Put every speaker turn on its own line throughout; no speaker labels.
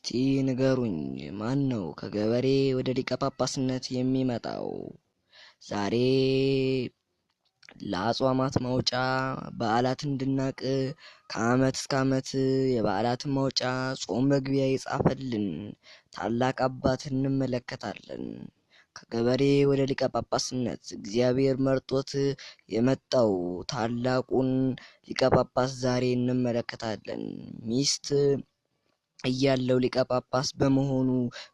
እስቲ ንገሩኝ፣ ማን ነው ከገበሬ ወደ ሊቀ ጳጳስነት የሚመጣው? ዛሬ ለአጽዋማት ማውጫ በዓላት እንድናቅ ከዓመት እስከ ዓመት የበዓላትን ማውጫ ጾም መግቢያ የጻፈልን ታላቅ አባት እንመለከታለን። ከገበሬ ወደ ሊቀ ጳጳስነት እግዚአብሔር መርጦት የመጣው ታላቁን ሊቀ ጳጳስ ዛሬ እንመለከታለን። ሚስት እያለው ሊቀ ጳጳስ በመሆኑ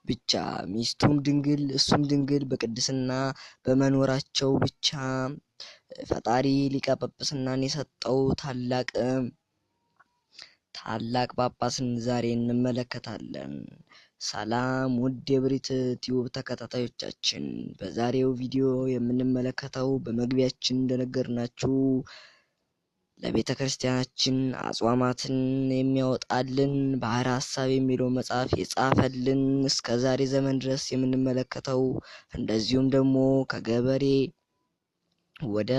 ብቻ ሚስቱም ድንግል እሱም ድንግል በቅድስና በመኖራቸው ብቻ ፈጣሪ ሊቀ ጳጳስናን የሰጠው ታላቅ ጳጳስን ዛሬ እንመለከታለን። ሰላም ውድ የብሪት ቲዩብ ተከታታዮቻችን፣ በዛሬው ቪዲዮ የምንመለከተው በመግቢያችን እንደነገርናችሁ ለቤተ ክርስቲያናችን አጽዋማትን የሚያወጣልን ባህረ ሐሳብ የሚለው መጽሐፍ የጻፈልን እስከ ዛሬ ዘመን ድረስ የምንመለከተው፣ እንደዚሁም ደግሞ ከገበሬ ወደ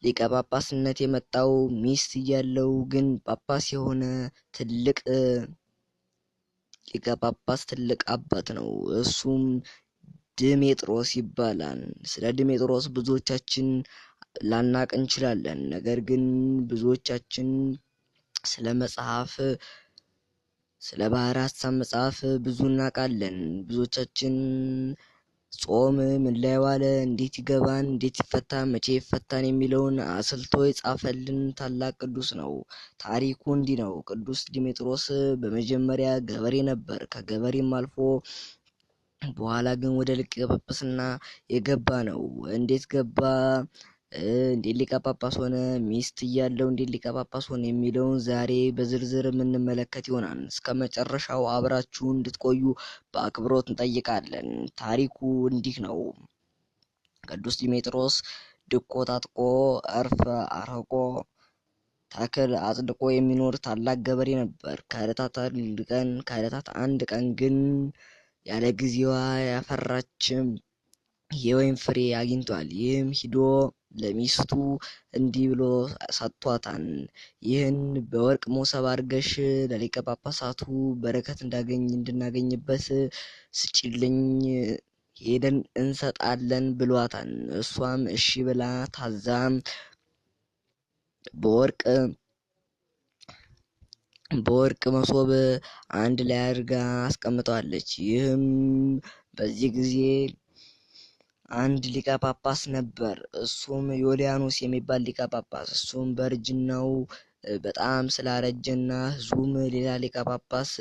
ሊቀ ጳጳስነት የመጣው ሚስት እያለው ግን ጳጳስ የሆነ ትልቅ ሊቀ ጳጳስ ትልቅ አባት ነው። እሱም ድሜጥሮስ ይባላል። ስለ ድሜጥሮስ ብዙዎቻችን ላናቅ እንችላለን። ነገር ግን ብዙዎቻችን ስለ ባህረ ሐሳብ መጽሐፍ ብዙ እናውቃለን። ብዙዎቻችን ጾም ምን ላይ ዋለ፣ እንዴት ይገባን፣ እንዴት ይፈታ፣ መቼ ይፈታን የሚለውን አስልቶ የጻፈልን ታላቅ ቅዱስ ነው። ታሪኩ እንዲህ ነው። ቅዱስ ዲሜጥሮስ በመጀመሪያ ገበሬ ነበር። ከገበሬም አልፎ በኋላ ግን ወደ ሊቀ ጳጳስና የገባ ነው። እንዴት ገባ? እንዴት ሊቀ ጳጳስ ሆነ? ሚስት እያለው እንዴት ሊቀ ጳጳስ ሆነ የሚለውን ዛሬ በዝርዝር የምንመለከት ይሆናል። እስከ መጨረሻው አብራችሁ እንድትቆዩ በአክብሮት እንጠይቃለን። ታሪኩ እንዲህ ነው። ቅዱስ ዲሜጥሮስ ድቆ ታጥቆ እርፍ አርቆ ተክል አጽድቆ የሚኖር ታላቅ ገበሬ ነበር። ከዕለታት አንድ ቀን ግን ያለ ጊዜዋ ያፈራችም የወይን ፍሬ አግኝቷል። ይህም ሂዶ ለሚስቱ እንዲህ ብሎ ሰጥቷታል። ይህን በወርቅ መሶብ አድርገሽ ለሊቀ ጳጳሳቱ በረከት እንድናገኝበት ስጪልኝ፣ ሄደን እንሰጣለን ብሏታል። እሷም እሺ ብላ ታዛም በወርቅ መሶብ አንድ ላይ አድርጋ አስቀምጠዋለች። ይህም በዚህ ጊዜ አንድ ሊቀ ጳጳስ ነበር። እሱም ዮልያኖስ የሚባል ሊቀ ጳጳስ። እሱም በእርጅናው በጣም ስላረጀና ሕዝቡም ሌላ ሊቀ ጳጳስ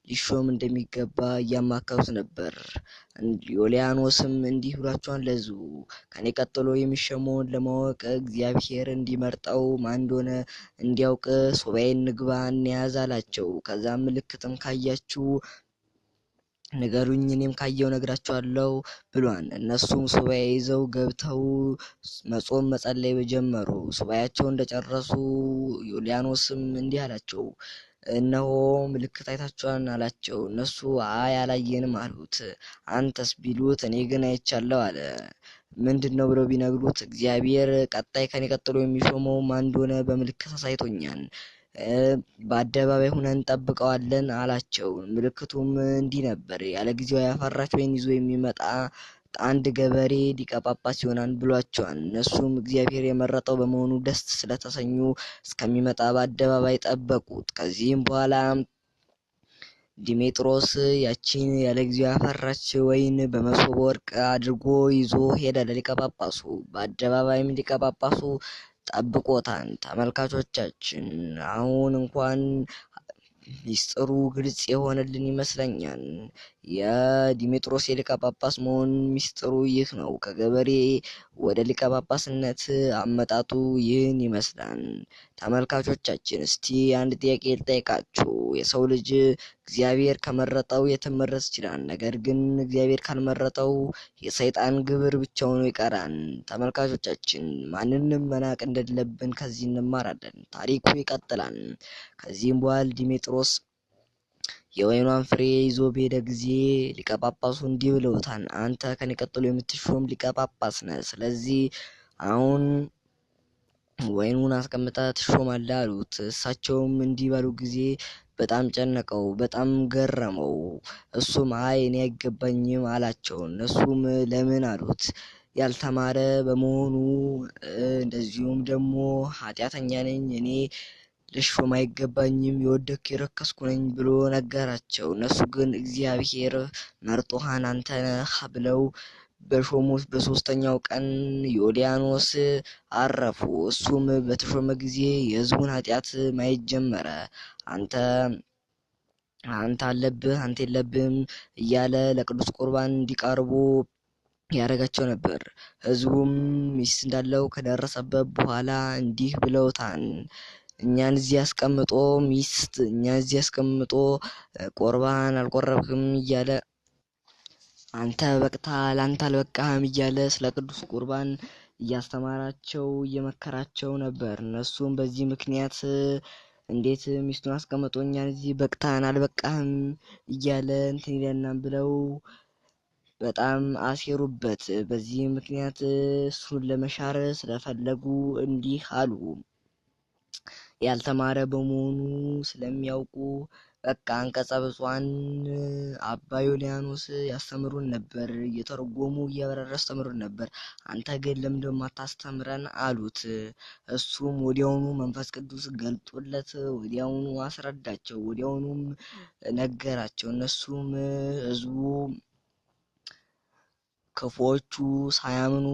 ሊሾም እንደሚገባ እያማከሩት ነበር። ዮልያኖስም እንዲህ ብሏቸዋል ለሕዝቡ፣ ከኔ ቀጥሎ የሚሾመውን ለማወቅ እግዚአብሔር እንዲመርጠው ማን እንደሆነ እንዲያውቅ ሱባኤ እንግባ እንያዝ አላቸው። ከዛም ምልክትም ካያችሁ ንገሩኝ፣ እኔም ካየው ነግራቸዋለሁ ብሏን። እነሱም ሱባኤ ይዘው ገብተው መጾም መጸለይ በጀመሩ። ሱባኤያቸው እንደጨረሱ ዮልያኖስም እንዲህ አላቸው፣ እነሆ ምልክት አይታችኋል አላቸው። እነሱ አይ አላየንም አሉት። አንተስ ቢሉት እኔ ግን አይቻለሁ አለ። ምንድን ነው ብለው ቢነግሩት እግዚአብሔር ቀጣይ ከኔ ቀጥሎ የሚሾመው ማን እንደሆነ በምልክት አሳይቶኛል፣ በአደባባይ ሁነን እንጠብቀዋለን አላቸው። ምልክቱም እንዲህ ነበር። ያለ ጊዜው ያፈራች ወይን ይዞ የሚመጣ አንድ ገበሬ ሊቀ ጳጳስ ይሆናል ብሏቸዋል። እነሱም እግዚአብሔር የመረጠው በመሆኑ ደስ ስለተሰኙ እስከሚመጣ በአደባባይ ጠበቁት። ከዚህም በኋላ ዲሜጥሮስ ያቺን ያለ ጊዜው ያፈራች ወይን በመሶበ ወርቅ አድርጎ ይዞ ሄደ ለሊቀ ጳጳሱ። በአደባባይም ሊቀ ጳጳሱ ጠብቆታል። ተመልካቾቻችን አሁን እንኳን ሚስጥሩ ግልጽ የሆነልን ይመስለኛል። የዲሜጥሮስ የሊቀ ጳጳስ መሆን ሚስጥሩ ይህ ነው። ከገበሬ ወደ ሊቀ ጳጳስነት አመጣጡ ይህን ይመስላል። ተመልካቾቻችን እስቲ አንድ ጥያቄ ልጠይቃችሁ። የሰው ልጅ እግዚአብሔር ከመረጠው የትም መድረስ ይችላል። ነገር ግን እግዚአብሔር ካልመረጠው የሰይጣን ግብር ብቻውን ይቀራል። ተመልካቾቻችን ማንንም መናቅ እንደሌለብን ከዚህ እንማራለን። ታሪኩ ይቀጥላል። ከዚህም በኋላ ዲሜጥሮስ የወይኗን ፍሬ ይዞ በሄደ ጊዜ ሊቀ ጳጳሱ እንዲህ ብለውታል፣ አንተ ከኔ ቀጥሎ የምትሾም ሊቀ ጳጳስ ነህ። ስለዚህ አሁን ወይኑን አስቀምጠህ ትሾማለህ አሉት። እሳቸውም እንዲህ ባሉ ጊዜ በጣም ጨነቀው፣ በጣም ገረመው። እሱም አይ እኔ አይገባኝም አላቸው። እነሱም ለምን አሉት። ያልተማረ በመሆኑ እንደዚሁም ደግሞ ኃጢአተኛ ነኝ እኔ ልሾም አይገባኝም የወደኩ የረከስኩ ነኝ ብሎ ነገራቸው። እነሱ ግን እግዚአብሔር መርጦሃን አንተ ነህ ብለው በሾሙት በሶስተኛው ቀን ዮልያኖስ አረፉ። እሱም በተሾመ ጊዜ የሕዝቡን ኃጢአት ማየት ጀመረ። አንተ አለብህ አንተ የለብህም እያለ ለቅዱስ ቁርባን እንዲቀርቡ ያደረጋቸው ነበር። ሕዝቡም ሚስት እንዳለው ከደረሰበት በኋላ እንዲህ ብለውታል። እኛን እዚህ አስቀምጦ ሚስት እኛን እዚህ አስቀምጦ ቁርባን አልቆረብክም እያለ አንተ በቅተሃል አንተ አልበቃህም እያለ ስለ ቅዱስ ቁርባን እያስተማራቸው እየመከራቸው ነበር። እነሱም በዚህ ምክንያት እንዴት ሚስቱን አስቀምጦ እኛን እዚህ በቅተሃል አልበቃህም እያለ እንትን ይለናል ብለው በጣም አሴሩበት። በዚህ ምክንያት እሱን ለመሻር ስለፈለጉ እንዲህ አሉ። ያልተማረ በመሆኑ ስለሚያውቁ በቃ አንቀጸ ብፁዓን አባ ዮልያኖስ ያስተምሩን ነበር፣ እየተረጎሙ እያበረረ ያስተምሩን ነበር። አንተ ግን ለምን አታስተምረን አሉት። እሱም ወዲያውኑ መንፈስ ቅዱስ ገልጦለት ወዲያውኑ አስረዳቸው፣ ወዲያውኑም ነገራቸው። እነሱም ሕዝቡ ክፉዎቹ ሳያምኑ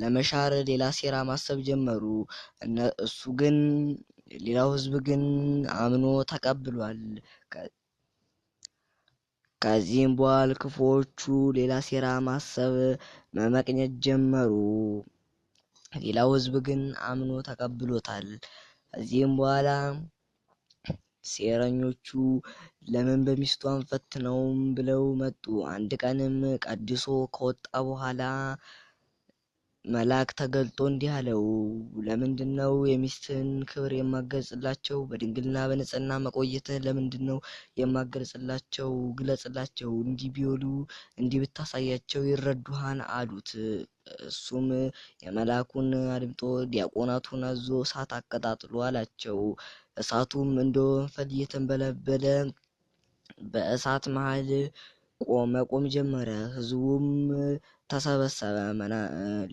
ለመሻር ሌላ ሴራ ማሰብ ጀመሩ። እሱ ግን ሌላው ሕዝብ ግን አምኖ ተቀብሏል። ከዚህም በኋላ ክፉዎቹ ሌላ ሴራ ማሰብ መመቅኘት ጀመሩ። ሌላው ሕዝብ ግን አምኖ ተቀብሎታል። ከዚህም በኋላ ሴረኞቹ ለምን በሚስቱ አንፈትነውም ብለው መጡ። አንድ ቀንም ቀድሶ ከወጣ በኋላ መልአክ ተገልጦ እንዲህ አለው፣ ለምንድን ነው የሚስትህን ክብር የማገልጽላቸው? በድንግልና በንጽህና መቆየትህን ለምንድን ነው የማገልጽላቸው? ግለጽላቸው። እንዲህ ቢውሉ እንዲህ ብታሳያቸው ይረዱሃን አሉት። እሱም የመልአኩን አድምጦ ዲያቆናቱን አዞ እሳት አቀጣጥሎ አላቸው። እሳቱም እንደ ወንፈል እየተንበለበለ በእሳት መሃል መቆም ጀመረ። ሕዝቡም ተሰበሰበ።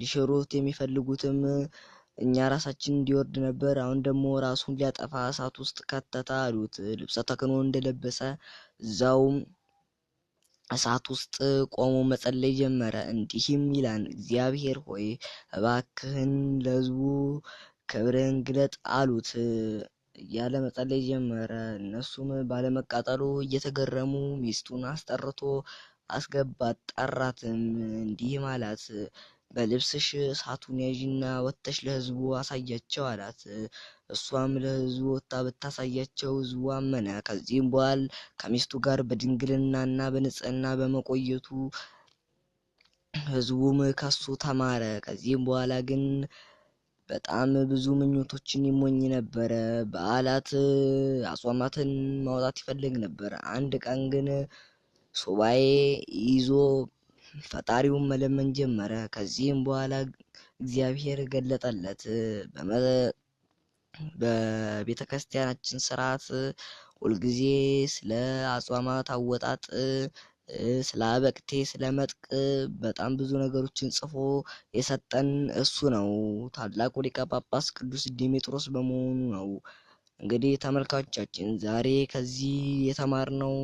ሊሽሩት የሚፈልጉትም እኛ ራሳችን እንዲወርድ ነበር፣ አሁን ደግሞ ራሱን ሊያጠፋ እሳት ውስጥ ከተተ አሉት። ልብሰ ተክህኖ እንደለበሰ እዛው እሳት ውስጥ ቆሞ መጸለይ ጀመረ። እንዲህም ይላል፣ እግዚአብሔር ሆይ እባክህን ለሕዝቡ ክብርን ግለጥ አሉት እያለ መጸለይ ጀመረ። እነሱም ባለመቃጠሉ እየተገረሙ ሚስቱን አስጠርቶ አስገባት። ጠራትም፣ እንዲህም አላት፣ በልብስሽ እሳቱን ያዥና ወጥተሽ ለሕዝቡ አሳያቸው አላት። እሷም ለሕዝቡ ወጥታ ብታሳያቸው ሕዝቡ አመነ። ከዚህም በኋላ ከሚስቱ ጋር በድንግልናና በንጽህና በመቆየቱ ሕዝቡም ከሱ ተማረ። ከዚህም በኋላ ግን በጣም ብዙ ምኞቶችን ይሞኝ ነበረ። በዓላት አጽዋማትን ማውጣት ይፈልግ ነበር። አንድ ቀን ግን ሱባኤ ይዞ ፈጣሪውን መለመን ጀመረ። ከዚህም በኋላ እግዚአብሔር ገለጠለት። በቤተ ክርስቲያናችን ስርዓት ሁልጊዜ ስለ አጽዋማት አወጣጥ፣ ስለ አበቅቴ፣ ስለ መጥቅ በጣም ብዙ ነገሮችን ጽፎ የሰጠን እሱ ነው። ታላቁ ሊቀ ጳጳስ ቅዱስ ዲሜጥሮስ በመሆኑ ነው። እንግዲህ ተመልካቾቻችን ዛሬ ከዚህ የተማርነው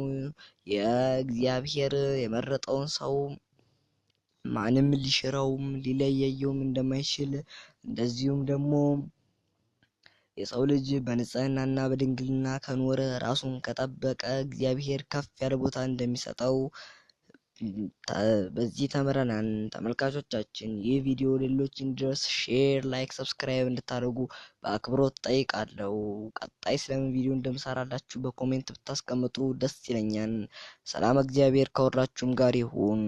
የእግዚአብሔር የመረጠውን ሰው ማንም ሊሽረውም ሊለየየውም እንደማይችል እንደዚሁም ደግሞ የሰው ልጅ በንጽህናና በድንግልና ከኖረ ራሱን ከጠበቀ እግዚአብሔር ከፍ ያለ ቦታ እንደሚሰጠው በዚህ ተምረናል። ተመልካቾቻችን ይህ ቪዲዮ ሌሎች እንዲደርስ ሼር፣ ላይክ፣ ሰብስክራይብ እንድታደርጉ በአክብሮት ጠይቃለሁ። ቀጣይ ስለምን ቪዲዮ እንደምሰራላችሁ በኮሜንት ብታስቀምጡ ደስ ይለኛል። ሰላም እግዚአብሔር ከሁላችሁም ጋር ይሁን።